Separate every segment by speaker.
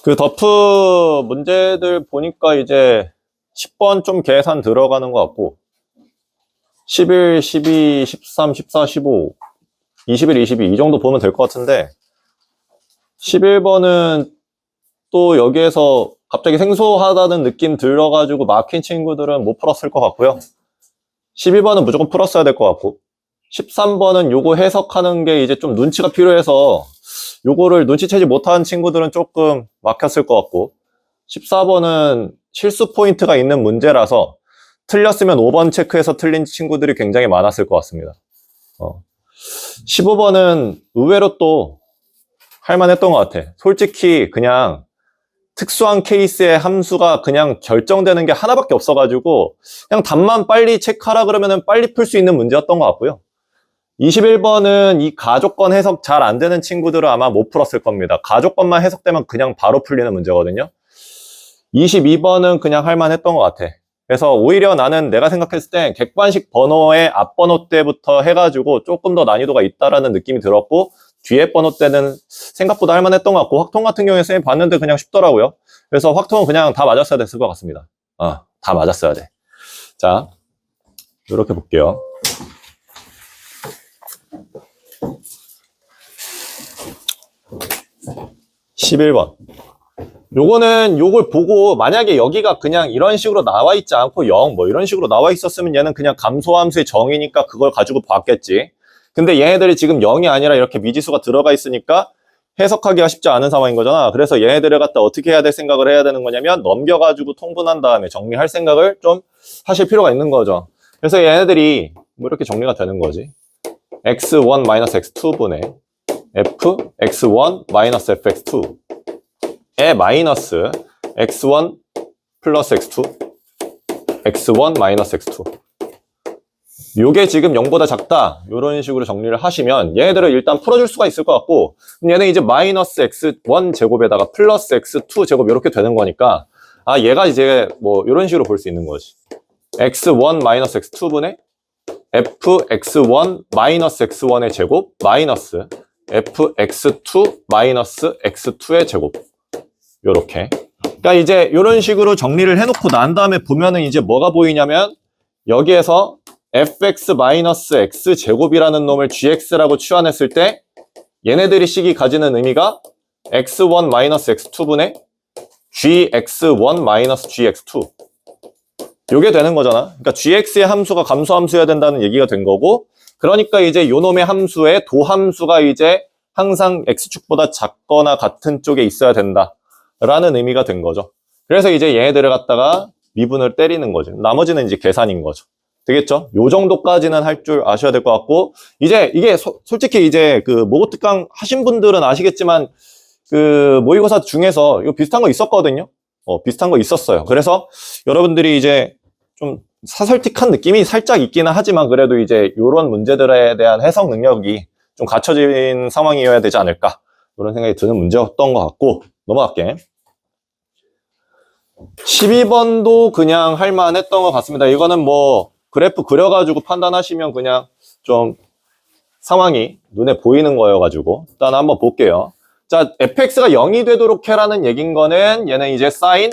Speaker 1: 그 더프 문제들 보니까 이제 10번 좀 계산 들어가는 것 같고 11, 12, 13, 14, 15, 21, 22 이 정도 보면 될 것 같은데 11번은 또 여기에서 갑자기 생소하다는 느낌 들어가지고 막힌 친구들은 못 풀었을 것 같고요. 12번은 무조건 풀었어야 될 것 같고 13번은 요거 해석하는 게 이제 좀 눈치가 필요해서 요거를 눈치채지 못한 친구들은 조금 막혔을 것 같고 14번은 실수 포인트가 있는 문제라서 틀렸으면 5번 체크해서 틀린 친구들이 굉장히 많았을 것 같습니다. 15번은 의외로 또 할만했던 것 같아. 솔직히 그냥 특수한 케이스의 함수가 그냥 결정되는 게 하나밖에 없어가지고 그냥 답만 빨리 체크하라 그러면 빨리 풀 수 있는 문제였던 것 같고요. 21번은 이 가족권 해석 잘 안 되는 친구들은 아마 못 풀었을 겁니다. 가족권만 해석되면 그냥 바로 풀리는 문제거든요. 22번은 그냥 할만했던 것 같아. 그래서 오히려 나는 내가 생각했을 때 객관식 번호의 앞번호 때부터 해가지고 조금 더 난이도가 있다라는 느낌이 들었고 뒤에 번호 때는 생각보다 할만했던 것 같고 확통 같은 경우에 쌤이 봤는데 그냥 쉽더라고요. 그래서 확통은 그냥 다 맞았어야 됐을 것 같습니다. 다 맞았어야 돼. 자, 이렇게 볼게요. 11번. 요거는 요걸 보고 만약에 여기가 그냥 이런 식으로 나와 있지 않고 0 뭐 이런 식으로 나와 있었으면 얘는 그냥 감소함수의 정의니까 그걸 가지고 봤겠지. 근데 얘네들이 지금 0이 아니라 이렇게 미지수가 들어가 있으니까 해석하기가 쉽지 않은 상황인 거잖아. 그래서 얘네들을 갖다 어떻게 해야 될 생각을 해야 되는 거냐면 넘겨가지고 통분한 다음에 정리할 생각을 좀 하실 필요가 있는 거죠. 그래서 얘네들이 뭐 이렇게 정리가 되는 거지. x1 x2분의 f x1 fx2 에 마이너스 x1 플러스 x2 x1 마이너스 x2 요게 지금 0보다 작다 요런 식으로 정리를 하시면 얘네들을 일단 풀어줄 수가 있을 것 같고 얘는 이제 마이너스 x1 제곱에다가 플러스 x2 제곱 이렇게 되는 거니까 얘가 이제 뭐 요런 식으로 볼 수 있는 거지. x1 마이너스 x2분의 fx1 마이너스 x1의 제곱 마이너스 fx2 마이너스 x2의 제곱 요렇게. 그러니까 이제 이런 식으로 정리를 해놓고 난 다음에 보면은 이제 뭐가 보이냐면 여기에서 fx-x 제곱이라는 놈을 gx라고 치환했을 때 얘네들이 식이 가지는 의미가 x1-x2분의 gx1-gx2 요게 되는 거잖아. 그러니까 gx의 함수가 감소함수여야 된다는 얘기가 된 거고 그러니까 이제 요 놈의 함수의 도함수가 이제 항상 x축보다 작거나 같은 쪽에 있어야 된다 라는 의미가 된 거죠. 그래서 이제 얘네들을 갖다가 미분을 때리는 거죠. 나머지는 이제 계산인 거죠. 되겠죠? 요 정도까지는 할 줄 아셔야 될 것 같고 이제 이게 솔직히 이제 그 모의 특강 하신 분들은 아시겠지만 그 모의고사 중에서 이거 비슷한 거 있었거든요. 비슷한 거 있었어요. 그래서 여러분들이 이제 좀 사설틱한 느낌이 살짝 있기는 하지만 그래도 이제 요런 문제들에 대한 해석 능력이 좀 갖춰진 상황이어야 되지 않을까 그런 생각이 드는 문제였던 것 같고 넘어갈게. 12번도 그냥 할만했던 것 같습니다. 이거는 뭐 그래프 그려가지고 판단하시면 그냥 좀 상황이 눈에 보이는 거여가지고 일단 한번 볼게요. 자, fx가 0이 되도록 해라는 얘긴 거는 얘는 이제 sin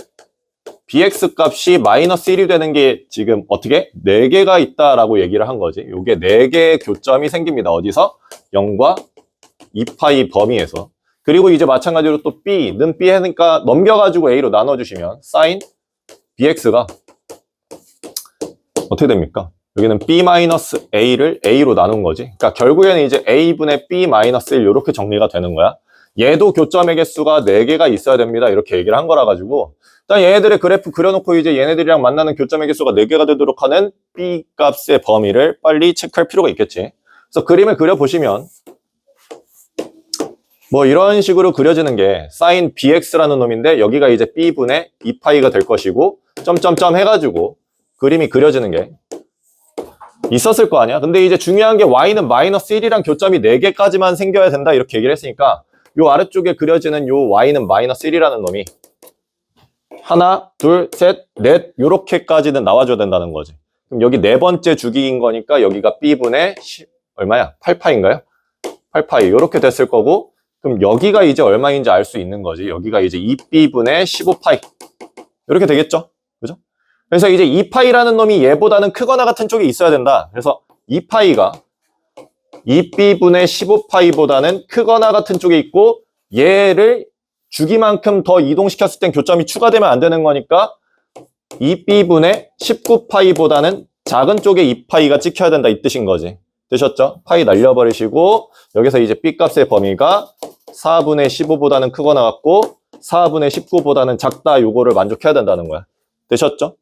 Speaker 1: bx 값이 마이너스 1이 되는 게 지금 어떻게? 4개가 있다라고 얘기를 한 거지. 요게 4개의 교점이 생깁니다. 어디서? 0과 2파이 범위에서. 그리고 이제 마찬가지로 또 b는 b 하니까 넘겨가지고 a로 나눠주시면 sin bx가 어떻게 됩니까? 여기는 b-a를 a로 나눈 거지. 그러니까 결국에는 이제 a분의 b-1 이렇게 정리가 되는 거야. 얘도 교점의 개수가 4개가 있어야 됩니다. 이렇게 얘기를 한 거라 가지고 일단 얘네들의 그래프 그려놓고 이제 얘네들이랑 만나는 교점의 개수가 4개가 되도록 하는 b 값의 범위를 빨리 체크할 필요가 있겠지. 그래서 그림을 그려보시면 뭐 이런 식으로 그려지는 게 sin bx라는 놈인데 여기가 이제 b분의 2파이가 될 것이고 점점점 해가지고 그림이 그려지는 게 있었을 거 아니야. 근데 이제 중요한 게 y는 마이너스 1이랑 교점이 4개까지만 생겨야 된다 이렇게 얘기를 했으니까 요 아래쪽에 그려지는 요 y는 마이너스 1이라는 놈이 하나, 둘, 셋, 넷 요렇게까지는 나와줘야 된다는 거지. 그럼 여기 4번째 주기인 거니까 여기가 b분의 얼마야? 8파인가요? 8파이 요렇게 됐을 거고 그럼 여기가 이제 얼마인지 알 수 있는 거지. 여기가 이제 2b분의 15파이. 이렇게 되겠죠? 그죠? 그래서 이제 2파이라는 놈이 얘보다는 크거나 같은 쪽에 있어야 된다. 그래서 2파이가 2b분의 15파이보다는 크거나 같은 쪽에 있고 얘를 주기만큼 더 이동시켰을 땐 교점이 추가되면 안 되는 거니까 2b분의 19파이보다는 작은 쪽에 2파이가 찍혀야 된다 이 뜻인 거지. 되셨죠? 파이 날려버리시고 여기서 이제 b 값의 범위가 4분의 15보다는 크거나 같고 4분의 19보다는 작다 요거를 만족해야 된다는 거야. 되셨죠?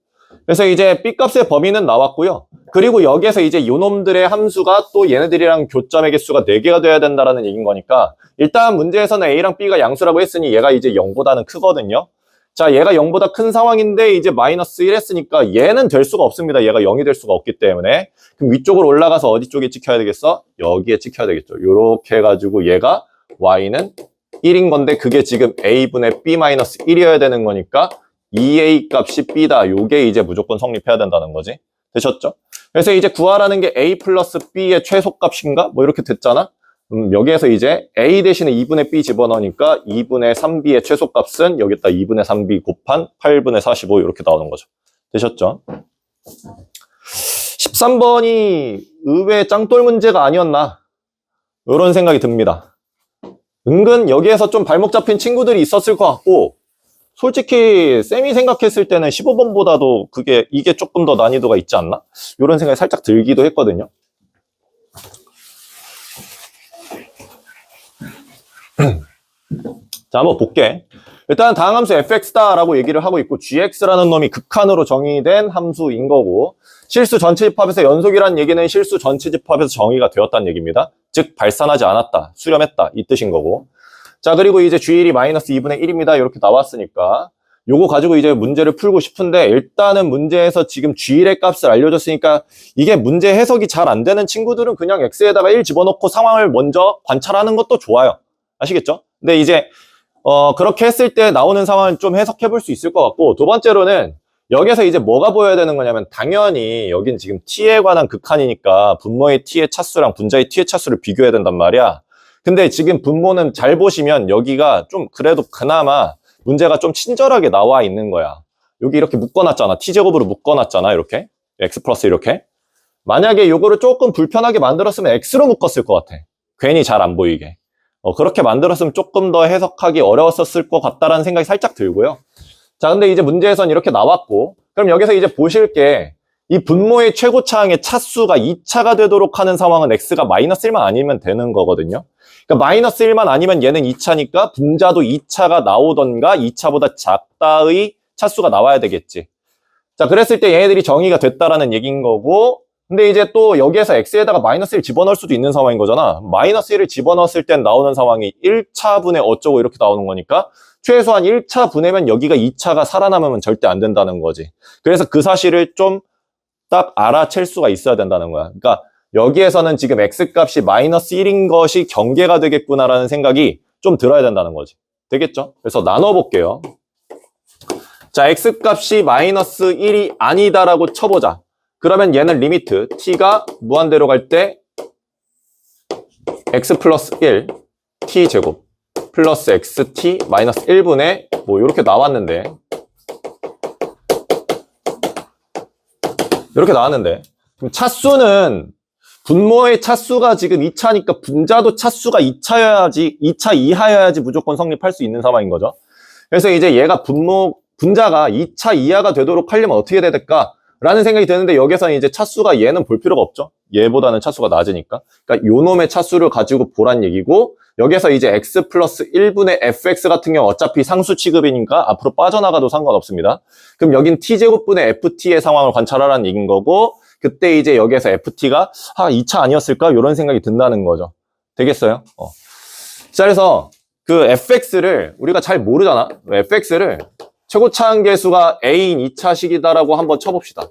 Speaker 1: 그래서 이제 b 값의 범위는 나왔고요. 그리고 여기에서 이제 요놈들의 함수가 또 얘네들이랑 교점의 개수가 4개가 돼야 된다라는 얘기인 거니까 일단 문제에서는 a랑 b가 양수라고 했으니 얘가 이제 0보다는 크거든요. 자, 얘가 0보다 큰 상황인데 이제 마이너스 1 했으니까 얘는 될 수가 없습니다. 얘가 0이 될 수가 없기 때문에. 그럼 위쪽으로 올라가서 어디 쪽에 찍혀야 되겠어? 여기에 찍혀야 되겠죠. 요렇게 해가지고 얘가 y는 1인 건데 그게 지금 a분의 b-1이어야 되는 거니까 2a 값이 b다. 요게 이제 무조건 성립해야 된다는 거지. 되셨죠? 그래서 이제 구하라는 게 a 플러스 b의 최소값인가? 뭐 이렇게 됐잖아? 여기에서 이제 a 대신에 2분의 b 집어넣으니까 2분의 3b의 최소값은 여기다 2분의 3b 곱한 8분의 45 이렇게 나오는 거죠. 되셨죠? 13번이 의외의 짱돌 문제가 아니었나? 이런 생각이 듭니다. 은근 여기에서 좀 발목 잡힌 친구들이 있었을 것 같고 솔직히 쌤이 생각했을 때는 15번보다도 이게 조금 더 난이도가 있지 않나? 이런 생각이 살짝 들기도 했거든요. 자, 한번 볼게. 일단 다음 함수 fx다라고 얘기를 하고 있고 gx라는 놈이 극한으로 정의된 함수인 거고 실수 전체 집합에서 연속이라는 얘기는 실수 전체 집합에서 정의가 되었다는 얘기입니다. 즉 발산하지 않았다, 수렴했다 이 뜻인 거고 자 그리고 이제 g1이 마이너스 2분의 1입니다. 이렇게 나왔으니까 요거 가지고 이제 문제를 풀고 싶은데 일단은 문제에서 지금 g1의 값을 알려줬으니까 이게 문제 해석이 잘 안 되는 친구들은 그냥 x에다가 1 집어넣고 상황을 먼저 관찰하는 것도 좋아요. 아시겠죠? 근데 이제 그렇게 했을 때 나오는 상황을 좀 해석해 볼 수 있을 것 같고 두 번째로는 여기서 이제 뭐가 보여야 되는 거냐면 당연히 여긴 지금 t에 관한 극한이니까 분모의 t의 차수랑 분자의 t의 차수를 비교해야 된단 말이야. 근데 지금 분모는 잘 보시면 여기가 좀 그래도 그나마 문제가 좀 친절하게 나와 있는 거야. 여기 이렇게 묶어놨잖아. t제곱으로 묶어놨잖아. 이렇게 x 플러스 이렇게. 만약에 요거를 조금 불편하게 만들었으면 x로 묶었을 것 같아. 괜히 잘 안 보이게. 그렇게 만들었으면 조금 더 해석하기 어려웠었을 것 같다라는 생각이 살짝 들고요. 자, 근데 이제 문제에선 이렇게 나왔고, 그럼 여기서 이제 보실 게, 이 분모의 최고차항의 차수가 2차가 되도록 하는 상황은 x가 마이너스 1만 아니면 되는 거거든요. 그러니까 마이너스 1만 아니면 얘는 2차니까 분자도 2차가 나오던가 2차보다 작다의 차수가 나와야 되겠지. 자, 그랬을 때 얘네들이 정의가 됐다라는 얘기인 거고, 근데 이제 또 여기에서 x에다가 마이너스 1 집어넣을 수도 있는 상황인 거잖아. 마이너스 1을 집어넣었을 땐 나오는 상황이 1차분의 어쩌고 이렇게 나오는 거니까 최소한 1차 분해면 여기가 2차가 살아남으면 절대 안 된다는 거지. 그래서 그 사실을 좀 딱 알아챌 수가 있어야 된다는 거야. 그러니까 여기에서는 지금 x값이 마이너스 1인 것이 경계가 되겠구나라는 생각이 좀 들어야 된다는 거지. 되겠죠? 그래서 나눠볼게요. 자, x값이 마이너스 1이 아니다라고 쳐보자. 그러면 얘는 리미트 t가 무한대로 갈 때 x 플러스 1 t제곱 플러스 xt 마이너스 1분의 뭐 이렇게 나왔는데 이렇게 나왔는데 그럼 차수는 분모의 차수가 지금 2차니까 분자도 차수가 2차여야지 2차 이하여야지 무조건 성립할 수 있는 상황인 거죠. 그래서 이제 얘가 분자가 2차 이하가 되도록 하려면 어떻게 해야 될까? 라는 생각이 드는데 여기서는 이제 차수가 얘는 볼 필요가 없죠. 얘보다는 차수가 낮으니까. 그러니까 요 놈의 차수를 가지고 보란 얘기고 여기서 이제 x 플러스 1분의 fx 같은 경우 어차피 상수 취급이니까 앞으로 빠져나가도 상관없습니다. 그럼 여긴 t제곱분의 ft의 상황을 관찰하라는 얘기인 거고 그때 이제 여기에서 ft가 2차 아니었을까? 이런 생각이 든다는 거죠. 되겠어요? 자, 그래서 그 fx를 우리가 잘 모르잖아. fx를 최고차항 계수가 a인 2차식이다라고 한번 쳐봅시다.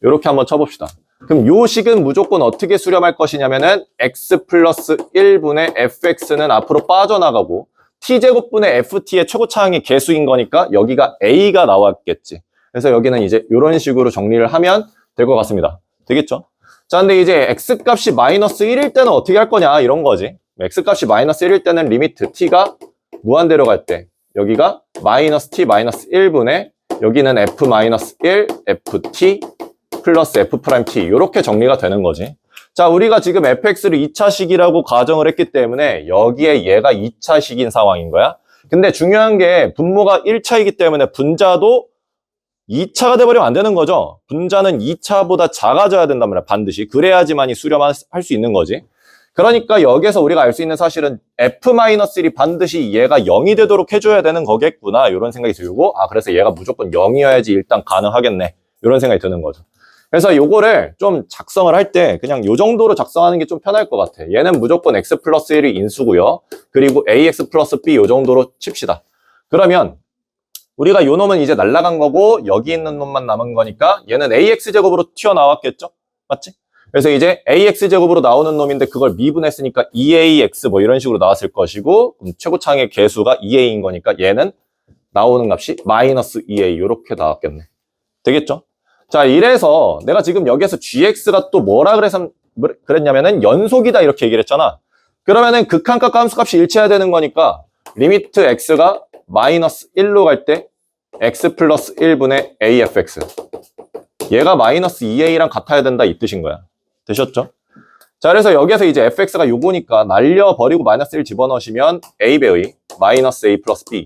Speaker 1: 이렇게 한번 쳐봅시다. 그럼 요 식은 무조건 어떻게 수렴할 것이냐면은 x 플러스 1분의 fx는 앞으로 빠져나가고 t제곱분의 ft의 최고차항이 계수인 거니까 여기가 a가 나왔겠지. 그래서 여기는 이제 이런 식으로 정리를 하면 될 것 같습니다. 되겠죠? 자, 근데 이제 x값이 마이너스 1일 때는 어떻게 할 거냐 이런 거지. x값이 마이너스 1일 때는 리미트 t가 무한대로 갈 때 여기가 마이너스 t 마이너스 1분의 여기는 f 마이너스 1 ft 플러스 f 프라임 t 이렇게 정리가 되는 거지. 자, 우리가 지금 fx를 2차식이라고 가정을 했기 때문에 여기에 얘가 2차식인 상황인 거야. 근데 중요한 게 분모가 1차이기 때문에 분자도 2차가 돼버리면 안 되는 거죠. 분자는 2차보다 작아져야 된단 말이야, 반드시. 그래야지만이 수렴할 수 있는 거지. 그러니까 여기에서 우리가 알 수 있는 사실은 f-1이 반드시 얘가 0이 되도록 해줘야 되는 거겠구나, 이런 생각이 들고, 아, 그래서 얘가 무조건 0이어야지 일단 가능하겠네, 이런 생각이 드는 거죠. 그래서 요거를 좀 작성을 할 때 그냥 요 정도로 작성하는 게 좀 편할 것 같아. 얘는 무조건 x 플러스 1이 인수고요. 그리고 ax 플러스 b 요 정도로 칩시다. 그러면 우리가 요 놈은 이제 날라간 거고 여기 있는 놈만 남은 거니까 얘는 ax제곱으로 튀어나왔겠죠? 맞지? 그래서 이제 ax제곱으로 나오는 놈인데 그걸 미분했으니까 2ax 뭐 이런 식으로 나왔을 것이고 최고창의 개수가 2a인 거니까 얘는 나오는 값이 마이너스 2a 이렇게 나왔겠네. 되겠죠? 자, 이래서 내가 지금 여기에서 gx가 또 뭐라 그랬냐면은 연속이다 이렇게 얘기를 했잖아. 그러면은 극한값과 함수값이 일치해야 되는 거니까 리미트 x가 마이너스 1로 갈 때 x 플러스 1분의 afx 얘가 마이너스 2a랑 같아야 된다 이 뜻인 거야. 되셨죠? 자, 그래서 여기에서 이제 fx가 요거니까 날려버리고 마이너스 1 집어넣으시면 a배의 마이너스 a 플러스 b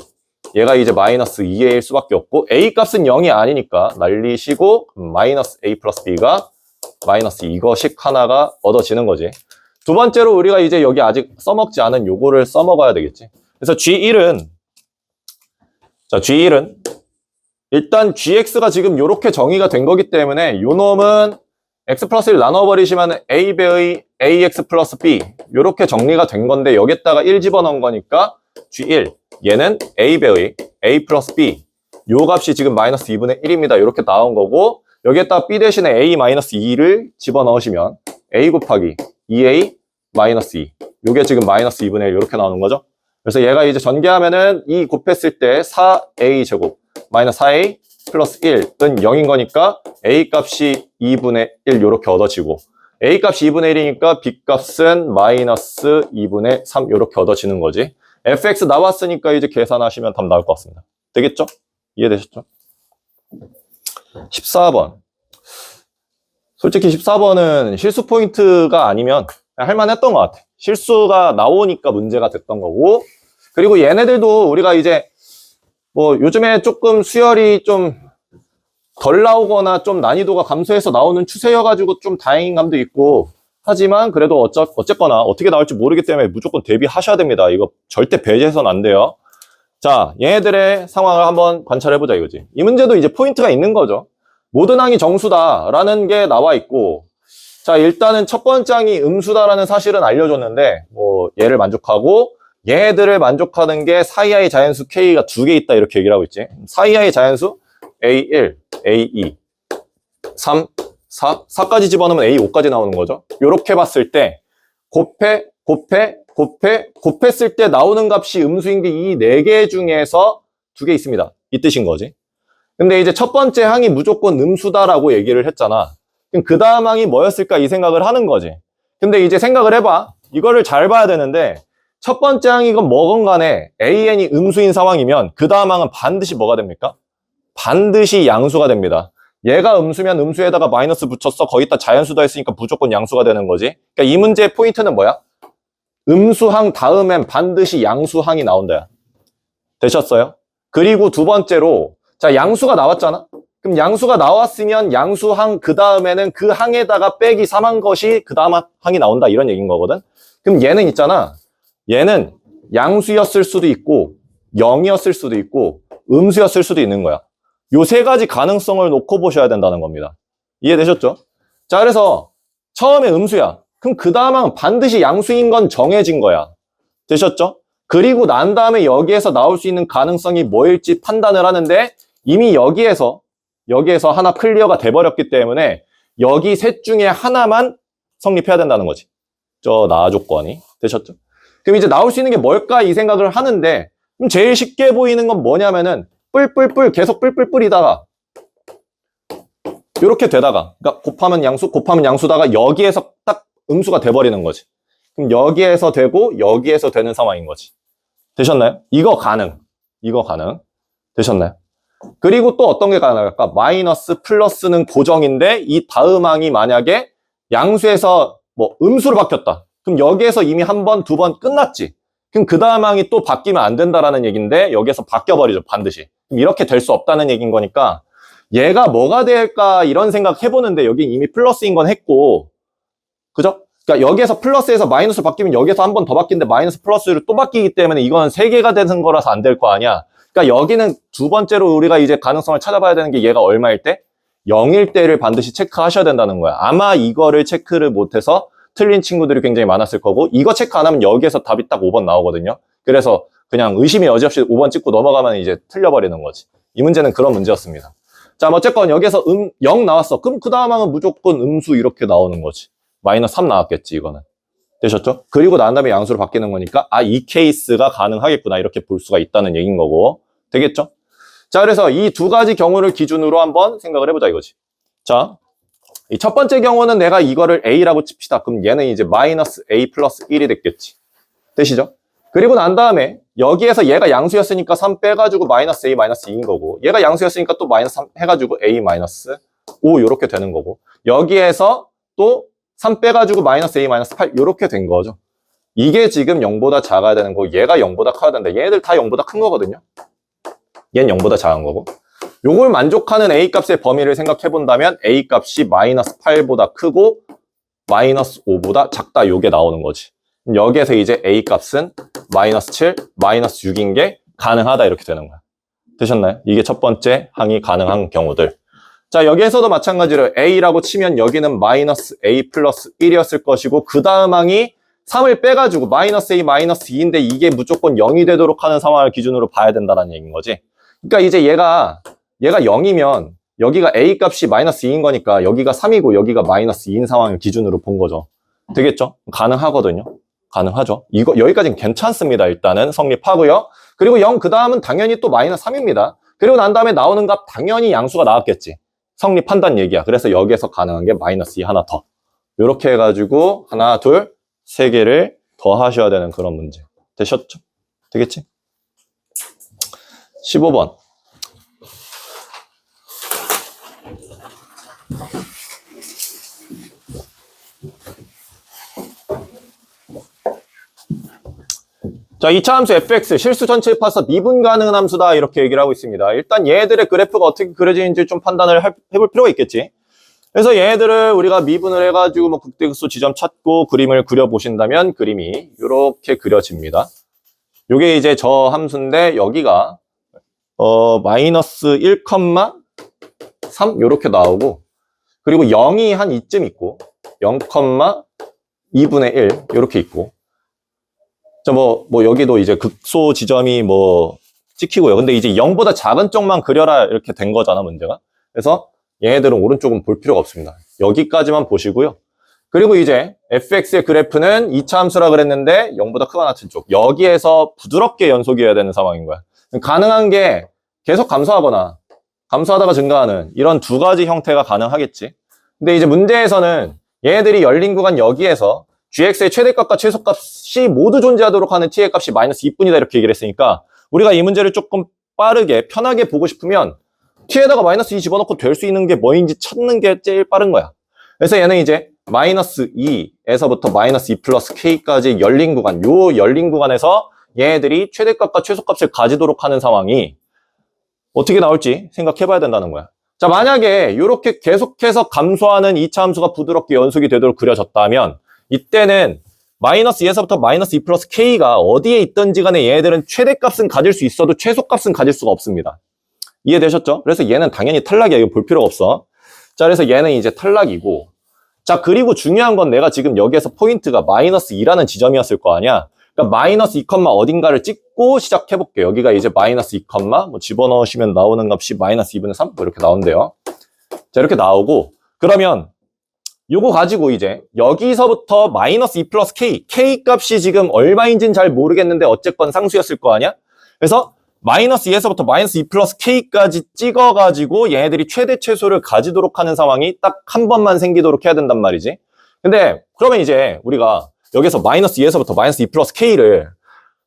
Speaker 1: 얘가 이제 마이너스 2a일 수밖에 없고 a 값은 0이 아니니까 날리시고 마이너스 a 플러스 b가 마이너스 이거식 하나가 얻어지는 거지. 두 번째로 우리가 이제 여기 아직 써먹지 않은 요거를 써먹어야 되겠지. 그래서 G1은 자, G1은 일단 gx가 지금 요렇게 정의가 된 거기 때문에 요 놈은 x 플러스 1 나눠버리시면 a배의 ax 플러스 b 요렇게 정리가 된 건데 여기에다가 1 집어넣은 거니까 G1 얘는 a배의 a 플러스 b 요 값이 지금 마이너스 2분의 1입니다. 이렇게 나온 거고 여기에다가 b 대신에 a 마이너스 2를 집어넣으시면 a 곱하기 2a 마이너스 2 요게 지금 마이너스 2분의 1 이렇게 나오는 거죠. 그래서 얘가 이제 전개하면은 2 곱했을 때 4a 제곱 마이너스 4a 플러스 1은 0인 거니까 a 값이 2분의 1 이렇게 얻어지고 a 값이 2분의 1이니까 b 값은 마이너스 2분의 3 이렇게 얻어지는 거지. fx 나왔으니까 이제 계산하시면 답 나올 것 같습니다. 되겠죠? 이해되셨죠? 14번. 솔직히 14번은 실수 포인트가 아니면 할만했던 것 같아. 실수가 나오니까 문제가 됐던 거고 그리고 얘네들도 우리가 이제 뭐 요즘에 조금 수열이 좀 덜 나오거나 좀 난이도가 감소해서 나오는 추세여가지고 좀 다행인 감도 있고 하지만 그래도 어쨌거나 어떻게 나올지 모르기 때문에 무조건 대비하셔야 됩니다. 이거 절대 배제해서는 안 돼요. 자, 얘네들의 상황을 한번 관찰해보자 이거지. 이 문제도 이제 포인트가 있는 거죠. 모든 항이 정수다라는 게 나와 있고 자, 일단은 첫 번째 항이 음수다라는 사실은 알려줬는데 뭐 얘를 만족하고 얘네들을 만족하는 게 사이하의 자연수 K가 2개 있다 이렇게 얘기를 하고 있지. 사이하의 자연수 A1, A2, 3, 4, 4까지 집어넣으면 A5까지 나오는 거죠. 요렇게 봤을 때 곱했을 때 나오는 값이 음수인 게 이 4개 중에서 2개 있습니다. 이 뜻인 거지. 근데 이제 첫 번째 항이 무조건 음수다라고 얘기를 했잖아. 그럼 그 다음 항이 뭐였을까 이 생각을 하는 거지. 근데 이제 생각을 해봐. 이거를 잘 봐야 되는데 첫 번째 항이건 뭐건 간에 AN이 음수인 상황이면 그 다음 항은 반드시 뭐가 됩니까? 반드시 양수가 됩니다. 얘가 음수면 음수에다가 마이너스 붙였어. 거기다 자연수도 했으니까 무조건 양수가 되는 거지. 그러니까 이 문제의 포인트는 뭐야? 음수항 다음엔 반드시 양수항이 나온다. 되셨어요? 그리고 두 번째로 자, 양수가 나왔잖아. 그럼 양수가 나왔으면 양수항 그 다음에는 그 항에다가 빼기 3한 것이 그 다음 항이 나온다 이런 얘기인 거거든. 그럼 얘는 있잖아. 얘는 양수였을 수도 있고 0이었을 수도 있고 음수였을 수도 있는 거야. 요 세 가지 가능성을 놓고 보셔야 된다는 겁니다. 이해되셨죠? 자, 그래서 처음에 음수야. 그럼 그 다음은 반드시 양수인 건 정해진 거야. 되셨죠? 그리고 난 다음에 여기에서 나올 수 있는 가능성이 뭐일지 판단을 하는데 이미 여기에서 하나 클리어가 돼버렸기 때문에 여기 셋 중에 하나만 성립해야 된다는 거지. 저 나아 조건이. 되셨죠? 그럼 이제 나올 수 있는 게 뭘까 이 생각을 하는데 그럼 제일 쉽게 보이는 건 뭐냐면은 뿔뿔뿔 계속 뿔뿔뿔이다가 이렇게 되다가 그러니까 곱하면 양수다가 여기에서 딱 음수가 돼버리는 거지. 그럼 여기에서 되고 여기에서 되는 상황인 거지. 되셨나요? 이거 가능. 되셨나요? 그리고 또 어떤 게 가능할까? 마이너스 플러스는 고정인데 이 다음 항이 만약에 양수에서 뭐 음수로 바뀌었다. 그럼 여기에서 이미 한 번, 두 번 끝났지. 그럼 그 다음 항이 또 바뀌면 안 된다라는 얘기인데 여기에서 바뀌어버리죠, 반드시. 그럼 이렇게 될 수 없다는 얘기인 거니까 얘가 뭐가 될까 이런 생각 해보는데 여기 이미 플러스인 건 했고, 그죠? 그러니까 여기에서 플러스에서 마이너스로 바뀌면 여기에서 한 번 더 바뀌는데 마이너스 플러스로 또 바뀌기 때문에 이건 세 개가 되는 거라서 안 될 거 아니야. 그러니까 여기는 두 번째로 우리가 이제 가능성을 찾아봐야 되는 게 얘가 얼마일 때? 0일 때를 반드시 체크하셔야 된다는 거야. 아마 이거를 체크를 못해서 틀린 친구들이 굉장히 많았을 거고, 이거 체크 안 하면 여기에서 답이 딱 5번 나오거든요. 그래서 그냥 의심이 여지없이 5번 찍고 넘어가면 이제 틀려버리는 거지. 이 문제는 그런 문제였습니다. 자, 어쨌건 여기에서 0 나왔어. 그럼 그 다음 항은 무조건 음수 이렇게 나오는 거지. 마이너스 3 나왔겠지, 이거는. 되셨죠? 그리고 난 다음에 양수로 바뀌는 거니까 이 케이스가 가능하겠구나 이렇게 볼 수가 있다는 얘기인 거고. 되겠죠? 자, 그래서 이 두 가지 경우를 기준으로 한번 생각을 해보자 이거지. 자, 이 첫 번째 경우는 내가 이거를 A라고 칩시다. 그럼 얘는 이제 마이너스 A 플러스 1이 됐겠지. 되시죠? 그리고 난 다음에 여기에서 얘가 양수였으니까 3 빼가지고 마이너스 A 마이너스 2인 거고, 얘가 양수였으니까 또 마이너스 3 해가지고 A 마이너스 5 이렇게 되는 거고, 여기에서 또 3 빼가지고 마이너스 A 마이너스 8 이렇게 된 거죠. 이게 지금 0보다 작아야 되는 거고, 얘가 0보다 커야 되는데 얘들 다 0보다 큰 거거든요. 얘는 0보다 작은 거고, 요걸 만족하는 A 값의 범위를 생각해 본다면 A 값이 마이너스 8보다 크고 마이너스 5보다 작다, 요게 나오는 거지. 여기에서 이제 A 값은 마이너스 7, 마이너스 6인 게 가능하다 이렇게 되는 거야. 되셨나요? 이게 첫 번째 항이 가능한 경우들. 자, 여기에서도 마찬가지로 A라고 치면 여기는 마이너스 A 플러스 1이었을 것이고, 그 다음 항이 3을 빼가지고 마이너스 A 마이너스 2인데 이게 무조건 0이 되도록 하는 상황을 기준으로 봐야 된다는 얘기인 거지. 그러니까 이제 얘가 0이면 여기가 A 값이 마이너스 2인 거니까 여기가 3이고 여기가 마이너스 2인 상황을 기준으로 본 거죠. 되겠죠? 가능하거든요. 가능하죠. 이거 여기까지는 괜찮습니다. 일단은 성립하고요. 그리고 0 그 다음은 당연히 또 마이너스 3입니다. 그리고 난 다음에 나오는 값 당연히 양수가 나왔겠지. 성립한다는 얘기야. 그래서 여기에서 가능한 게 마이너스 2 하나 더. 이렇게 해가지고 하나, 둘, 세 개를 더 하셔야 되는 그런 문제. 되셨죠? 되겠지? 15번. 자, 2차 함수 fx 실수 전체의 파서 미분 가능한 함수다 이렇게 얘기를 하고 있습니다. 일단 얘들의 그래프가 어떻게 그려지는지 좀 판단을 해볼 필요가 있겠지. 그래서 얘들을 우리가 미분을 해가지고 뭐 극대극소 지점 찾고 그림을 그려보신다면 그림이 이렇게 그려집니다. 요게 이제 저 함수인데 여기가 마이너스 1,3 요렇게 나오고, 그리고 0이 한 이쯤 있고 0,2분의 1 요렇게 있고, 자, 뭐 여기도 이제 극소 지점이 뭐 찍히고요. 근데 이제 0보다 작은 쪽만 그려라 이렇게 된 거잖아, 문제가. 그래서 얘네들은 오른쪽은 볼 필요가 없습니다. 여기까지만 보시고요. 그리고 이제 fx의 그래프는 2차 함수라 그랬는데 0보다 크거나 같은 쪽, 여기에서 부드럽게 연속이어야 되는 상황인 거야. 가능한 게 계속 감소하거나 감소하다가 증가하는 이런 두 가지 형태가 가능하겠지. 근데 이제 문제에서는 얘네들이 열린 구간 여기에서 gx의 최대값과 최소값이 모두 존재하도록 하는 t의 값이 마이너스 2분이다 이렇게 얘기를 했으니까, 우리가 이 문제를 조금 빠르게 편하게 보고 싶으면 t에다가 마이너스 2 집어넣고 될 수 있는 게 뭐인지 찾는 게 제일 빠른 거야. 그래서 얘는 이제 마이너스 2에서부터 마이너스 2 플러스 k까지 열린 구간, 요 열린 구간에서 얘네들이 최대값과 최소값을 가지도록 하는 상황이 어떻게 나올지 생각해 봐야 된다는 거야. 자, 만약에 이렇게 계속해서 감소하는 2차 함수가 부드럽게 연속이 되도록 그려졌다면 이때는 마이너스 2에서부터 마이너스 2 플러스 k가 어디에 있든지 간에 얘네들은 최대값은 가질 수 있어도 최소값은 가질 수가 없습니다. 이해되셨죠? 그래서 얘는 당연히 탈락이야. 이거 볼 필요 없어. 자, 그래서 얘는 이제 탈락이고, 자, 그리고 중요한 건 내가 지금 여기에서 포인트가 마이너스 2라는 지점이었을 거 아니야. 그러니까 마이너스 2, 어딘가를 찍고 시작해볼게요. 여기가 이제 마이너스 2, 뭐 집어넣으시면 나오는 값이 마이너스 2분의 3 뭐 이렇게 나온대요. 자, 이렇게 나오고, 그러면 요거 가지고 이제 여기서부터 마이너스 2 플러스 k 값이 지금 얼마인지는 잘 모르겠는데 어쨌건 상수였을 거 아니야? 그래서 마이너스 2에서부터 마이너스 2 플러스 k까지 찍어가지고 얘네들이 최대 최소를 가지도록 하는 상황이 딱 한 번만 생기도록 해야 된단 말이지. 근데 그러면 이제 우리가 여기서 마이너스 2에서부터 마이너스 2 플러스 K를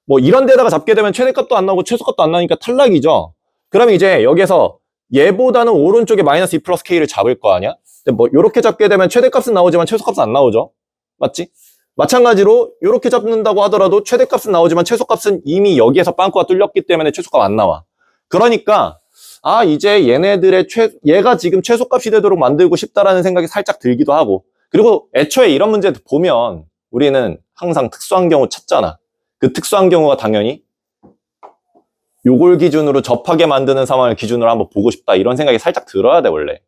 Speaker 1: 뭐 이런 데다가 잡게 되면 최대값도 안 나오고 최소값도 안 나오니까 탈락이죠. 그러면 이제 여기서 얘보다는 오른쪽에 마이너스 2 플러스 K를 잡을 거 아니야? 근데 뭐 이렇게 잡게 되면 최대값은 나오지만 최소값은 안 나오죠. 맞지? 마찬가지로 이렇게 잡는다고 하더라도 최대값은 나오지만 최소값은 이미 여기에서 빵꾸가 뚫렸기 때문에 최소값 안 나와. 그러니까 아 이제 얘네들의 얘가 지금 최소값이 되도록 만들고 싶다라는 생각이 살짝 들기도 하고, 그리고 애초에 이런 문제들 보면 우리는 항상 특수한 경우 찾잖아. 그 특수한 경우가 당연히 요걸 기준으로 접하게 만드는 상황을 기준으로 한번 보고 싶다 이런 생각이 살짝 들어야 돼. 원래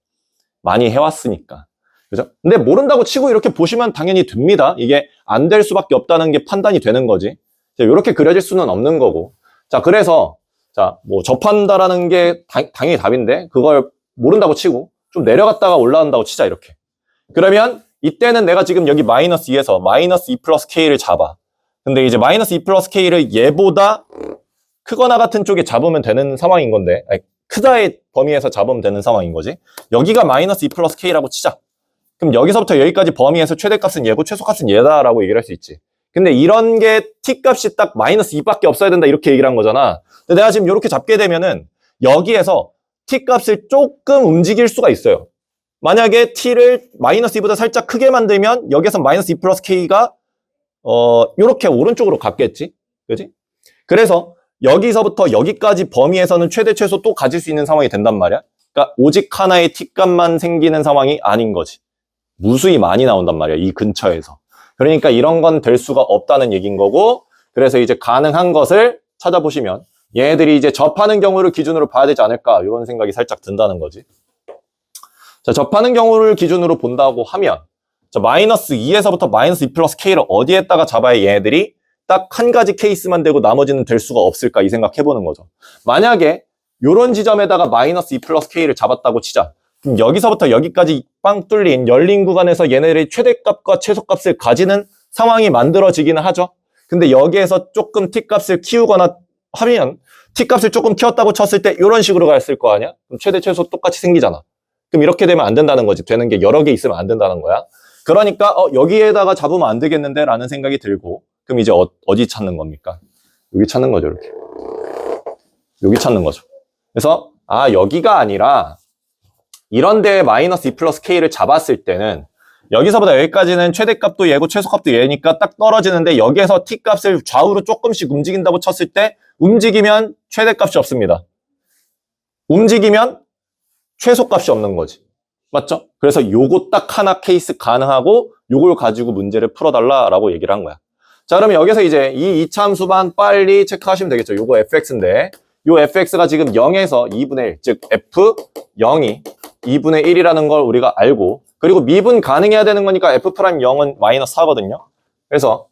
Speaker 1: 많이 해왔으니까. 그죠? 근데 모른다고 치고 이렇게 보시면 당연히 됩니다. 이게 안 될 수밖에 없다는 게 판단이 되는 거지. 이렇게 그려질 수는 없는 거고. 자, 그래서 자, 뭐 접한다라는 게 당연히 답인데 그걸 모른다고 치고 좀 내려갔다가 올라간다고 치자 이렇게. 그러면 이때는 내가 지금 여기 마이너스 2에서 마이너스 2 플러스 K를 잡아. 근데 이제 마이너스 2 플러스 K를 얘보다 크거나 같은 쪽에 잡으면 되는 상황인 건데, 아니, 크다의 범위에서 잡으면 되는 상황인 거지. 여기가 마이너스 2 플러스 K라고 치자. 그럼 여기서부터 여기까지 범위에서 최대값은 얘고 최소값은 얘다라고 얘기를 할 수 있지. 근데 이런 게 T값이 딱 마이너스 2밖에 없어야 된다 이렇게 얘기를 한 거잖아. 근데 내가 지금 이렇게 잡게 되면은 여기에서 T값을 조금 움직일 수가 있어요. 만약에 T를 마이너스 2보다 살짝 크게 만들면 여기에서 마이너스 2 플러스 K가 요렇게 오른쪽으로 갔겠지? 그지? 그래서 여기서부터 여기까지 범위에서는 최대 최소 또 가질 수 있는 상황이 된단 말이야. 그러니까 오직 하나의 T값만 생기는 상황이 아닌 거지. 무수히 많이 나온단 말이야. 이 근처에서. 그러니까 이런 건 될 수가 없다는 얘기인 거고, 그래서 이제 가능한 것을 찾아보시면 얘네들이 이제 접하는 경우를 기준으로 봐야 되지 않을까 이런 생각이 살짝 든다는 거지. 자, 접하는 경우를 기준으로 본다고 하면 자, 마이너스 2에서부터 마이너스 2 플러스 K를 어디에다가 잡아야 얘네들이 딱 한 가지 케이스만 되고 나머지는 될 수가 없을까 이 생각해보는 거죠. 만약에 이런 지점에다가 마이너스 2 플러스 K를 잡았다고 치자. 그럼 여기서부터 여기까지 빵 뚫린 열린 구간에서 얘네들이 최대값과 최소값을 가지는 상황이 만들어지기는 하죠. 근데 여기에서 조금 T값을 키우거나 하면 T값을 조금 키웠다고 쳤을 때 이런 식으로 갔을 거 아니야? 그럼 최대 최소 똑같이 생기잖아. 그럼 이렇게 되면 안 된다는 거지. 되는 게 여러 개 있으면 안 된다는 거야. 그러니까 여기에다가 잡으면 안 되겠는데 라는 생각이 들고, 그럼 이제 어디 찾는 겁니까? 여기 찾는 거죠. 이렇게 여기 찾는 거죠. 그래서 여기가 아니라 이런 데에 마이너스 2 플러스 K를 잡았을 때는 여기서부터 여기까지는 최대값도 얘고 최소값도 얘니까 딱 떨어지는데 여기에서 T값을 좌우로 조금씩 움직인다고 쳤을 때 움직이면 최대값이 없습니다. 움직이면 최소값이 없는 거지. 맞죠? 그래서 요거 딱 하나 케이스 가능하고 요걸 가지고 문제를 풀어달라라고 얘기를 한 거야. 자, 그러면 여기서 이제 이 이차함수만 빨리 체크하시면 되겠죠. 요거 fx인데 요 fx가 지금 0에서 2분의 1, 즉 f0이 2분의 1이라는 걸 우리가 알고, 그리고 미분 가능해야 되는 거니까 f'0은 마이너스 4거든요. 그래서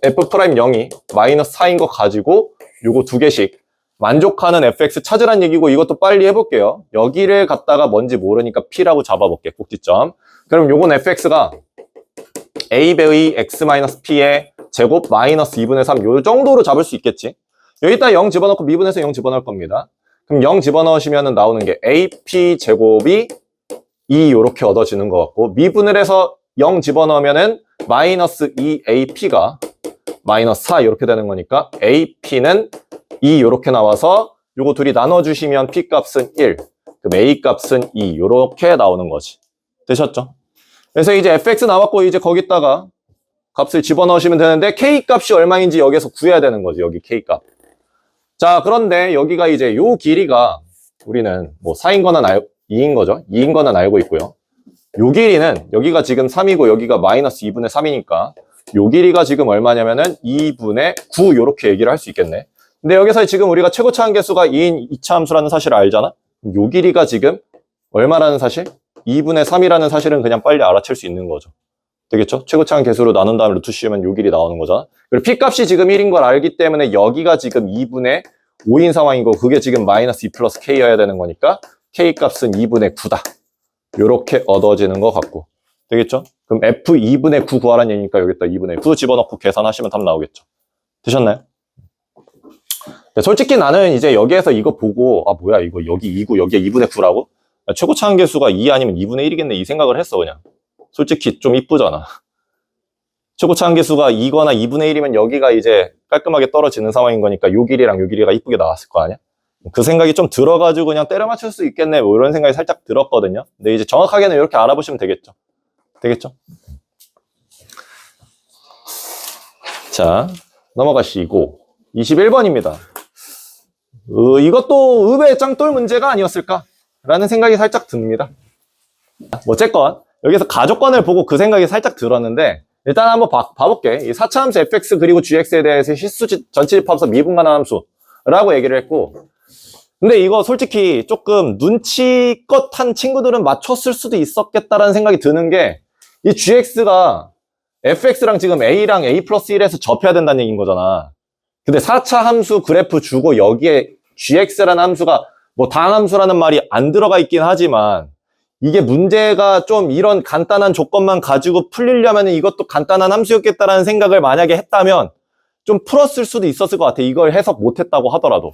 Speaker 1: f'0이 마이너스 4인 거 가지고 요거 두 개씩 만족하는 fx 찾으란 얘기고, 이것도 빨리 해볼게요. 여기를 갖다가 뭔지 모르니까 p라고 잡아볼게, 꼭지점. 그럼 요건 fx가 a배의 x-p의 제곱 마이너스 2분의 3 요 정도로 잡을 수 있겠지. 여기다 0 집어넣고 미분해서 0 집어넣을 겁니다. 그럼 0 집어넣으시면 나오는 게 ap 제곱이 2 요렇게 얻어지는 것 같고, 미분을 해서 0 집어넣으면은 마이너스 2ap가 마이너스 4 이렇게 되는 거니까 ap는 2 요렇게 나와서 요거 둘이 나눠주시면 p 값은 1, 그럼 a 값은 2 요렇게 나오는 거지. 되셨죠? 그래서 이제 fx 나왔고 이제 거기다가 값을 집어넣으시면 되는데 k 값이 얼마인지 여기서 구해야 되는 거지. 여기 k 값. 자, 그런데 여기가 이제 요 길이가 우리는 뭐 4인 거는 2인 거죠. 2인 거는 알고 있고요. 요 길이는 여기가 지금 3이고 여기가 마이너스 2분의 3이니까 요 길이가 지금 얼마냐면은 2분의 9 요렇게 얘기를 할 수 있겠네. 근데 여기서 지금 우리가 최고차 함계수가 2인 2차 함수라는 사실을 알잖아. 요 길이가 지금 얼마라는 사실? 2분의 3이라는 사실은 그냥 빨리 알아챌 수 있는 거죠. 되겠죠? 최고차항 계수로 나눈 다음에 루트 씌우면 요 길이 나오는 거잖아. 그리고 P값이 지금 1인 걸 알기 때문에 여기가 지금 2분의 5인 상황이고 그게 지금 마이너스 2 플러스 K여야 되는 거니까 K값은 2분의 9다. 요렇게 얻어지는 것 같고. 되겠죠? 그럼 F 2분의 9 구하라는 얘기니까 여기다 2분의 9 집어넣고 계산하시면 답 나오겠죠. 되셨나요? 네, 솔직히 나는 이제 여기에서 이거 보고 뭐야 이거 여기 2고 여기에 2분의 9라고? 최고차항 계수가 2 아니면 2분의 1이겠네 이 생각을 했어 그냥. 솔직히 좀 이쁘잖아. 최고차 한계수가 2거나 2분의 1이면 여기가 이제 깔끔하게 떨어지는 상황인 거니까 요 길이랑 요 길이가 이쁘게 나왔을 거 아니야? 그 생각이 좀 들어가지고 그냥 때려 맞출 수 있겠네 뭐 이런 생각이 살짝 들었거든요. 근데 이제 정확하게는 이렇게 알아보시면 되겠죠. 되겠죠? 자, 넘어가시고 21번입니다. 이것도 의외의 짱돌 문제가 아니었을까? 라는 생각이 살짝 듭니다. 어쨌건 여기서 가족관을 보고 그 생각이 살짝 들었는데 일단 한번 봐볼게. 이 4차 함수 fx 그리고 gx에 대해서 실수 전치집합서 미분간한 함수라고 얘기를 했고 근데 이거 솔직히 조금 눈치껏 한 친구들은 맞췄을 수도 있었겠다라는 생각이 드는 게 이 gx가 fx랑 지금 a랑 a 플러스 1에서 접해야 된다는 얘기인 거잖아. 근데 4차 함수 그래프 주고 여기에 gx라는 함수가 뭐 다항함수라는 말이 안 들어가 있긴 하지만 이게 문제가 좀 이런 간단한 조건만 가지고 풀리려면 이것도 간단한 함수였겠다라는 생각을 만약에 했다면 좀 풀었을 수도 있었을 것 같아. 이걸 해석 못했다고 하더라도.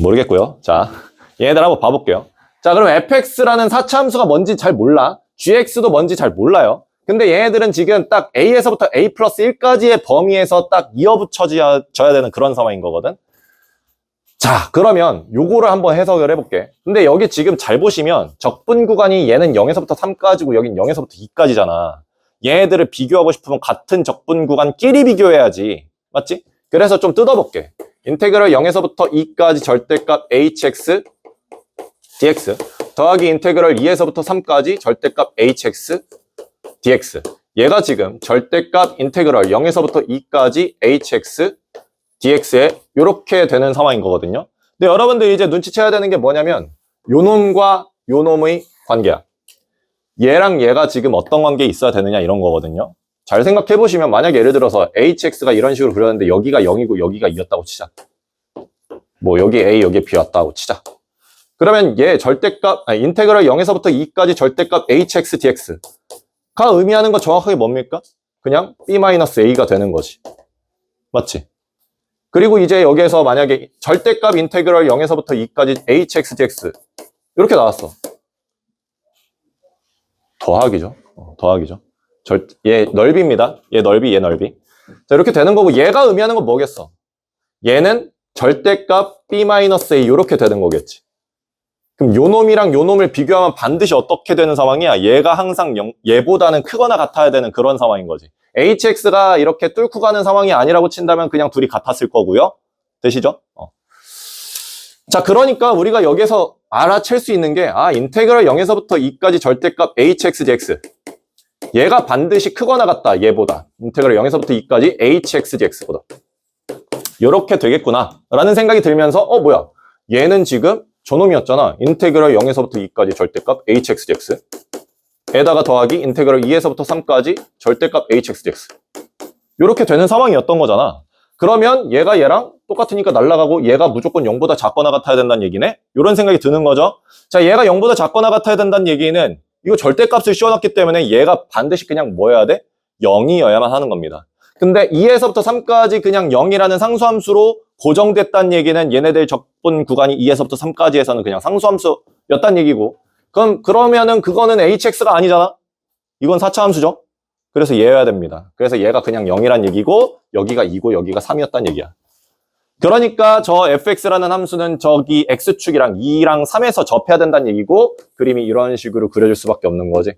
Speaker 1: 모르겠고요. 자, 얘네들 한번 봐볼게요. 자, 그럼 fx라는 4차 함수가 뭔지 잘 몰라. gx도 뭔지 잘 몰라요. 근데 얘네들은 지금 딱 a에서부터 a 플러스 1까지의 범위에서 딱 이어붙여져야 되는 그런 상황인 거거든. 자, 그러면 요거를 한번 해석을 해볼게. 근데 여기 지금 잘 보시면 적분 구간이 얘는 0에서부터 3까지고 여긴 0에서부터 2까지잖아. 얘네들을 비교하고 싶으면 같은 적분 구간끼리 비교해야지. 맞지? 그래서 좀 뜯어볼게. 인테그럴 0에서부터 2까지 절대값 hx dx 더하기 인테그럴 2에서부터 3까지 절대값 hx dx 얘가 지금 절대값 인테그럴 0에서부터 2까지 hx dx에 이렇게 되는 상황인 거거든요. 근데 여러분들 이제 눈치채야 되는 게 뭐냐면 요 놈과 요 놈의 관계야. 얘랑 얘가 지금 어떤 관계에 있어야 되느냐 이런 거거든요. 잘 생각해 보시면 만약에 예를 들어서 hx가 이런 식으로 그렸는데 여기가 0이고 여기가 2였다고 치자. 뭐 여기 a 여기 b 왔다고 치자. 그러면 얘 절대값 인테그럴 0에서부터 2까지 절대값 hx dx가 의미하는 건 정확하게 뭡니까? 그냥 b-a가 되는 거지. 맞지? 그리고 이제 여기에서 만약에 절대값 인테그럴 0에서부터 2까지 hx dx 이렇게 나왔어. 더하기죠. 더하기죠. 얘 넓이입니다. 얘 넓이, 얘 넓이. 자, 이렇게 되는 거고 얘가 의미하는 건 뭐겠어? 얘는 절대값 b-a 이렇게 되는 거겠지. 그럼 요 놈이랑 요 놈을 비교하면 반드시 어떻게 되는 상황이야? 얘가 항상 얘보다는 크거나 같아야 되는 그런 상황인 거지. hx가 이렇게 뚫고 가는 상황이 아니라고 친다면 그냥 둘이 같았을 거고요. 되시죠? 자, 그러니까 우리가 여기서 알아챌 수 있는 게 인테그럴 0에서부터 2까지 절대값 hx dx 얘가 반드시 크거나 같다. 얘보다. 인테그럴 0에서부터 2까지 hx dx보다. 이렇게 되겠구나 라는 생각이 들면서 뭐야? 얘는 지금 저놈이었잖아. 인테그럴 0에서부터 2까지 절대값 hx dx 에다가 더하기 인테그럴 2에서부터 3까지 절대값 hx dx 이렇게 되는 상황이었던 거잖아. 그러면 얘가 얘랑 똑같으니까 날아가고 얘가 무조건 0보다 작거나 같아야 된다는 얘기네? 이런 생각이 드는 거죠. 자, 얘가 0보다 작거나 같아야 된다는 얘기는 이거 절대값을 씌워놨기 때문에 얘가 반드시 그냥 뭐여야 돼? 0이어야만 하는 겁니다. 근데 2에서부터 3까지 그냥 0이라는 상수함수로 고정됐다는 얘기는 얘네들 적분 구간이 2에서부터 3까지에서는 그냥 상수함수였다는 얘기고 그러면은 그거는 hx가 아니잖아? 이건 4차 함수죠? 그래서 얘여야 됩니다. 그래서 얘가 그냥 0이란 얘기고 여기가 2고 여기가 3이었다는 얘기야. 그러니까 저 fx라는 함수는 저기 x축이랑 2랑 3에서 접해야 된다는 얘기고 그림이 이런 식으로 그려질 수밖에 없는 거지.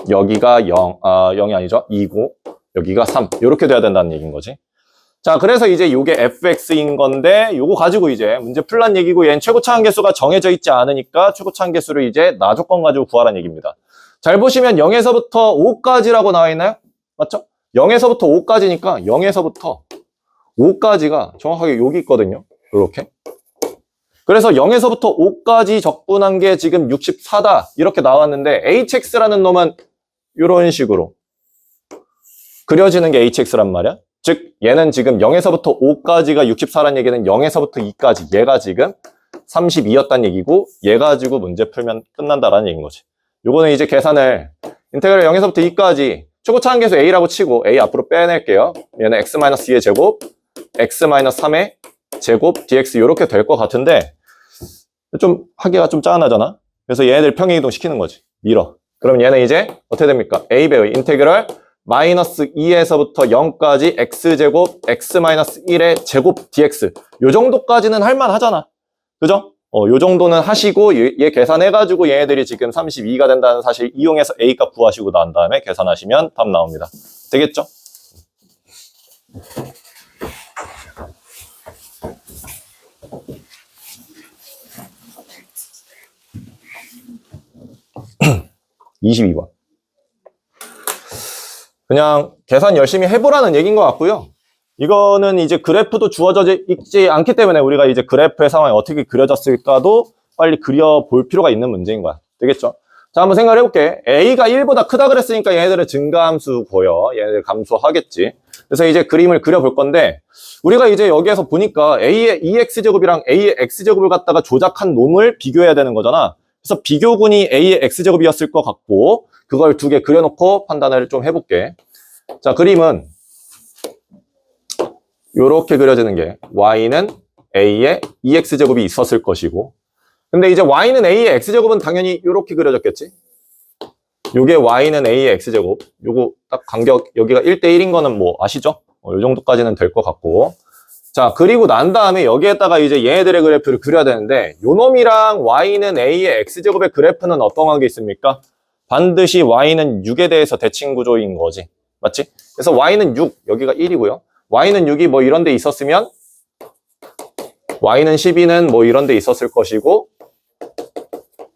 Speaker 1: 여기가 0이 아니죠? 2고 여기가 3 이렇게 돼야 된다는 얘기인 거지. 자, 그래서 이제 이게 fx인 건데 요거 가지고 이제 문제 풀란 얘기고 얘는 최고차 한계수가 정해져 있지 않으니까 최고차 한계수를 이제 나조건 가지고 구하란 얘기입니다. 잘 보시면 0에서부터 5까지라고 나와 있나요? 맞죠? 0에서부터 5까지니까 0에서부터 5까지가 정확하게 여기 있거든요. 이렇게. 그래서 0에서부터 5까지 적분한 게 지금 64다 이렇게 나왔는데 hx라는 놈은 이런 식으로 그려지는 게 hx란 말이야. 즉 얘는 지금 0에서부터 5까지가 64란 얘기는 0에서부터 2까지 얘가 지금 32였단 얘기고 얘 가지고 문제 풀면 끝난다라는 얘기인 거지. 요거는 이제 계산을 인테그럴 0에서부터 2까지 최고차 한계수 a라고 치고 a 앞으로 빼낼게요. 얘는 x-2의 제곱 x-3의 제곱 dx 이렇게 될 것 같은데 좀 하기가 좀 짠하잖아. 그래서 얘네들 평행이동 시키는 거지. 밀어. 그럼 얘는 이제 어떻게 됩니까? a배의 인테그럴 마이너스 2에서부터 0까지 x제곱 x-1의 제곱 dx. 요 정도까지는 할만 하잖아. 그죠? 요 정도는 하시고 얘 계산해가지고 얘네들이 지금 32가 된다는 사실 이용해서 a 값 구하시고 난 다음에 계산하시면 답 나옵니다. 되겠죠? (22번) 그냥 계산 열심히 해보라는 얘기인 것 같고요. 이거는 이제 그래프도 주어져 있지 않기 때문에 우리가 이제 그래프의 상황이 어떻게 그려졌을까도 빨리 그려볼 필요가 있는 문제인 거야. 되겠죠? 자, 한번 생각을 해볼게. a가 1보다 크다 그랬으니까 얘네들은 증가함수고요. 얘네들 감소하겠지. 그래서 이제 그림을 그려볼 건데 우리가 이제 여기에서 보니까 a의 2x제곱이랑 a의 x제곱을 갖다가 조작한 놈을 비교해야 되는 거잖아. 그래서 비교군이 a의 x제곱이었을 것 같고 그걸 두 개 그려놓고 판단을 좀 해볼게. 자, 그림은 요렇게 그려지는 게 y는 a의 2x제곱이 있었을 것이고 근데 이제 y는 a의 x제곱은 당연히 요렇게 그려졌겠지. 요게 y는 a의 x제곱. 요거 딱 간격 여기가 1대1인 거는 뭐 아시죠? 요 정도까지는 될 것 같고 자, 그리고 난 다음에 여기에다가 이제 얘네들의 그래프를 그려야 되는데 요 놈이랑 y는 a의 x제곱의 그래프는 어떤 게 있습니까? 반드시 y는 6에 대해서 대칭 구조인 거지. 맞지? 그래서 y는 6, 여기가 1이고요. y는 6이 뭐 이런 데 있었으면 y는 12는 뭐 이런 데 있었을 것이고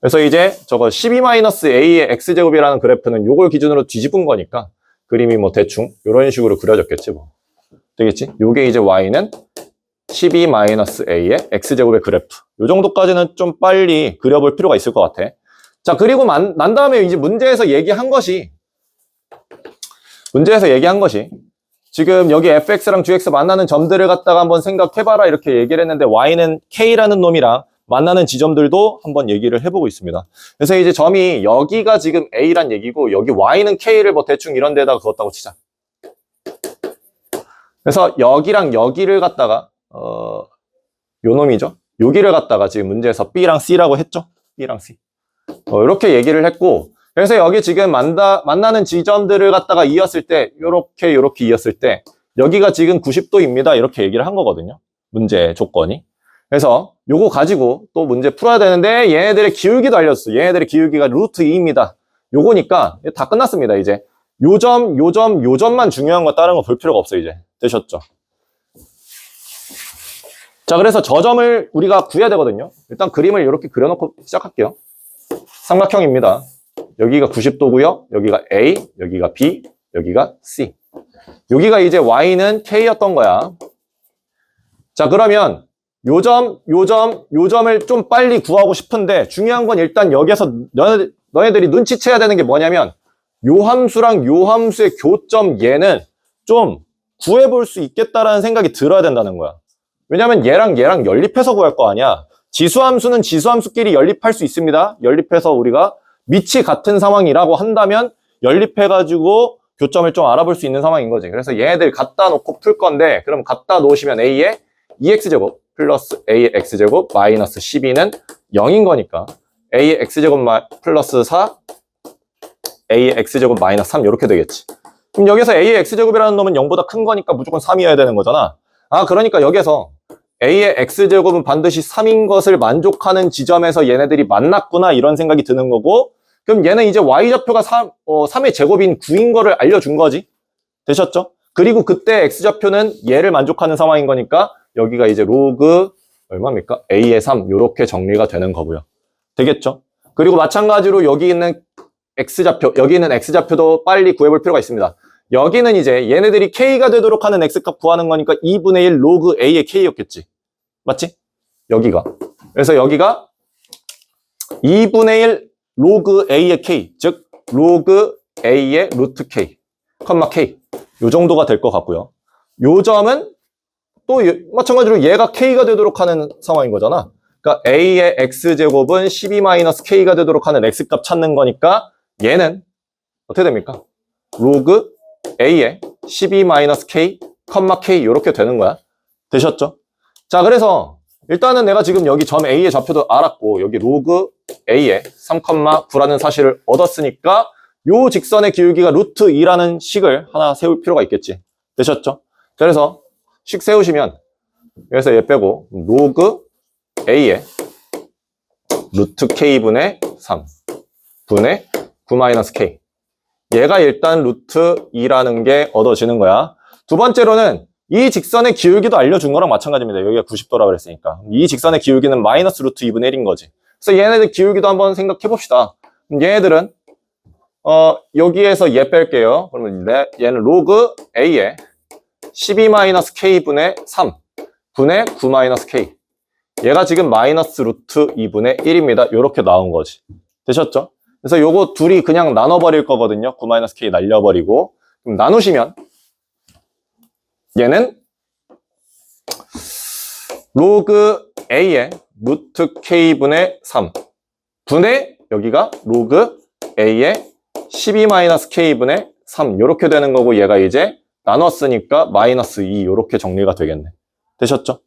Speaker 1: 그래서 이제 저거 12-a의 x제곱이라는 그래프는 요걸 기준으로 뒤집은 거니까 그림이 뭐 대충 이런 식으로 그려졌겠지 뭐. 되겠지? 요게 이제 y는 12-a의 x제곱의 그래프. 요 정도까지는 좀 빨리 그려볼 필요가 있을 것 같아. 자, 그리고 난 다음에 이제 문제에서 얘기한 것이 지금 여기 fx랑 gx 만나는 점들을 갖다가 한번 생각해봐라 이렇게 얘기를 했는데 y는 k라는 놈이랑 만나는 지점들도 한번 얘기를 해보고 있습니다. 그래서 이제 점이 여기가 지금 a란 얘기고 여기 y는 k를 뭐 대충 이런 데다가 그었다고 치자. 그래서 여기랑 여기를 갖다가 요 놈이죠. 여기를 갖다가 지금 문제에서 b랑 c라고 했죠. b랑 c. 이렇게 얘기를 했고 그래서 여기 지금 만나는 지점들을 갖다가 이었을 때 요렇게 이었을 때 여기가 지금 90도입니다. 이렇게 얘기를 한 거거든요. 문제 조건이. 그래서 요거 가지고 또 문제 풀어야 되는데 얘네들의 기울기도 알려줬어. 얘네들의 기울기가 루트 2입니다. 요거니까 다 끝났습니다. 이제 요 점만 중요한 거 다른 거 볼 필요가 없어. 이제 되셨죠? 자, 그래서 저 점을 우리가 구해야 되거든요. 일단 그림을 이렇게 그려놓고 시작할게요. 삼각형입니다. 여기가 90도고요. 여기가 A, 여기가 B, 여기가 C. 여기가 이제 Y는 K였던 거야. 자, 그러면 요 점을 좀 빨리 구하고 싶은데 중요한 건 일단 여기에서 너네들이 눈치채야 되는 게 뭐냐면 요 함수랑 요 함수의 교점 얘는 좀 구해볼 수 있겠다라는 생각이 들어야 된다는 거야. 왜냐면 얘랑 연립해서 구할 거 아니야. 지수함수는 지수함수끼리 연립할 수 있습니다. 연립해서 우리가 밑이 같은 상황이라고 한다면 연립해가지고 교점을 좀 알아볼 수 있는 상황인 거지. 그래서 얘네들 갖다 놓고 풀 건데 그럼 갖다 놓으시면 a의 2x제곱 플러스 a의 x제곱 마이너스 12는 0인 거니까 a의 x제곱 플러스 4 a의 x제곱 마이너스 3 이렇게 되겠지. 그럼 여기서 a의 x제곱이라는 놈은 0보다 큰 거니까 무조건 3이어야 되는 거잖아. 아, 그러니까 여기서 a의 x제곱은 반드시 3인 것을 만족하는 지점에서 얘네들이 만났구나 이런 생각이 드는 거고 그럼 얘는 이제 y좌표가 3의 제곱인 9인 거를 알려준 거지. 되셨죠? 그리고 그때 x좌표는 얘를 만족하는 상황인 거니까 여기가 이제 로그 얼마입니까? a의 3 이렇게 정리가 되는 거고요. 되겠죠? 그리고 마찬가지로 여기 있는 x좌표도 빨리 구해볼 필요가 있습니다. 여기는 이제 얘네들이 k가 되도록 하는 x값 구하는 거니까 2분의 1 로그 a의 k였겠지. 맞지? 여기가. 그래서 여기가 2분의 1 로그 a의 k, 즉 로그 a의 루트 k, 컴마 k 요 정도가 될 것 같고요. 요 점은 또 마찬가지로 얘가 k가 되도록 하는 상황인 거잖아. 그러니까 a의 x제곱은 12-k가 되도록 하는 x값 찾는 거니까 얘는 어떻게 됩니까? 로그 a의 12-k, 컴마 k 이렇게 되는 거야. 되셨죠? 자, 그래서 일단은 내가 지금 여기 점 A의 좌표도 알았고 여기 로그 A에 3,9라는 사실을 얻었으니까 요 직선의 기울기가 루트 2라는 식을 하나 세울 필요가 있겠지. 되셨죠? 그래서 식 세우시면 여기서 얘 빼고 로그 A에 루트 K분의 3 분의 9-K 얘가 일단 루트 2라는 게 얻어지는 거야. 두 번째로는 이 직선의 기울기도 알려준 거랑 마찬가지입니다. 여기가 90도라 그랬으니까. 이 직선의 기울기는 마이너스 루트 2분의 1인 거지. 그래서 얘네들 기울기도 한번 생각해 봅시다. 얘네들은 여기에서 얘 뺄게요. 그러면 얘는 로그 A에 12-K분의 3 분의 9-K 얘가 지금 마이너스 루트 2분의 1입니다. 이렇게 나온 거지. 되셨죠? 그래서 요거 둘이 그냥 나눠버릴 거거든요. 9-K 날려버리고 그럼 나누시면 얘는 로그 A의 루트 K분의 3 분의 여기가 로그 A의 12-K분의 3 이렇게 되는 거고 얘가 이제 나눴으니까 마이너스 2 이렇게 정리가 되겠네. 되셨죠?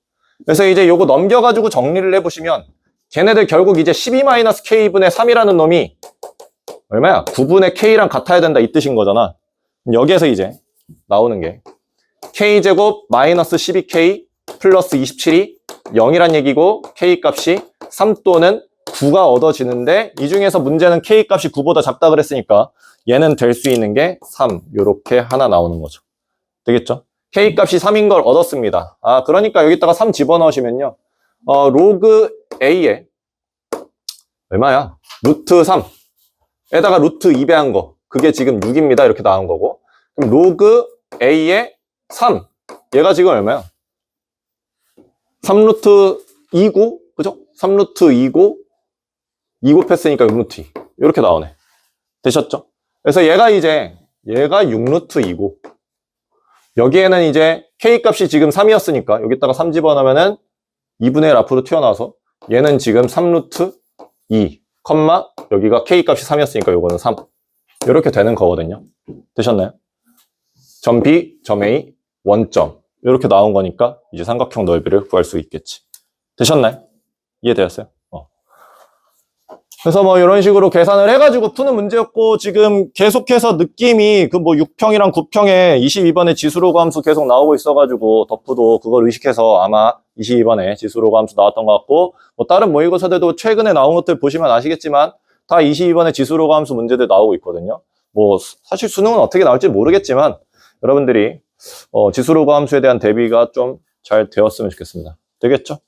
Speaker 1: 그래서 이제 요거 넘겨가지고 정리를 해보시면 걔네들 결국 이제 12-K분의 3이라는 놈이 얼마야? 9분의 K랑 같아야 된다 이 뜻인 거잖아. 여기에서 이제 나오는 게 K제곱 마이너스 12K 플러스 27이 0이란 얘기고 K 값이 3 또는 9가 얻어지는데 이 중에서 문제는 K 값이 9보다 작다 그랬으니까 얘는 될 수 있는 게 3 요렇게 하나 나오는 거죠. 되겠죠? K 값이 3인 걸 얻었습니다. 그러니까 여기다가 3 집어넣으시면요. 로그 A에 얼마야? 루트 3에다가 루트 2배한 거 그게 지금 6입니다. 이렇게 나온 거고 그럼 로그 A에 3 얘가 지금 얼마야? 3루트 2고 그죠? 3루트 2고 2 곱했으니까 6루트 2 이렇게 나오네. 되셨죠? 그래서 얘가 6루트 2고 여기에는 이제 K 값이 지금 3이었으니까 여기다가 3 집어넣으면은 2분의 1 앞으로 튀어나와서 얘는 지금 3루트 2 컴마 여기가 K 값이 3이었으니까 요거는 3 이렇게 되는 거거든요. 되셨나요? 점 B, 점 A, 원점 이렇게 나온 거니까 이제 삼각형 넓이를 구할 수 있겠지. 되셨나요? 이해되었어요? 그래서 뭐 이런 식으로 계산을 해가지고 푸는 문제였고 지금 계속해서 느낌이 그 뭐 6평이랑 9평에 22번에 지수로그 함수 계속 나오고 있어가지고 덕후도 그걸 의식해서 아마 22번에 지수로그 함수 나왔던 것 같고 뭐 다른 모의고사들도 최근에 나온 것들 보시면 아시겠지만 다 22번에 지수로그 함수 문제들 나오고 있거든요. 뭐 사실 수능은 어떻게 나올지 모르겠지만 여러분들이 지수로그 함수에 대한 대비가 좀 잘 되었으면 좋겠습니다. 되겠죠?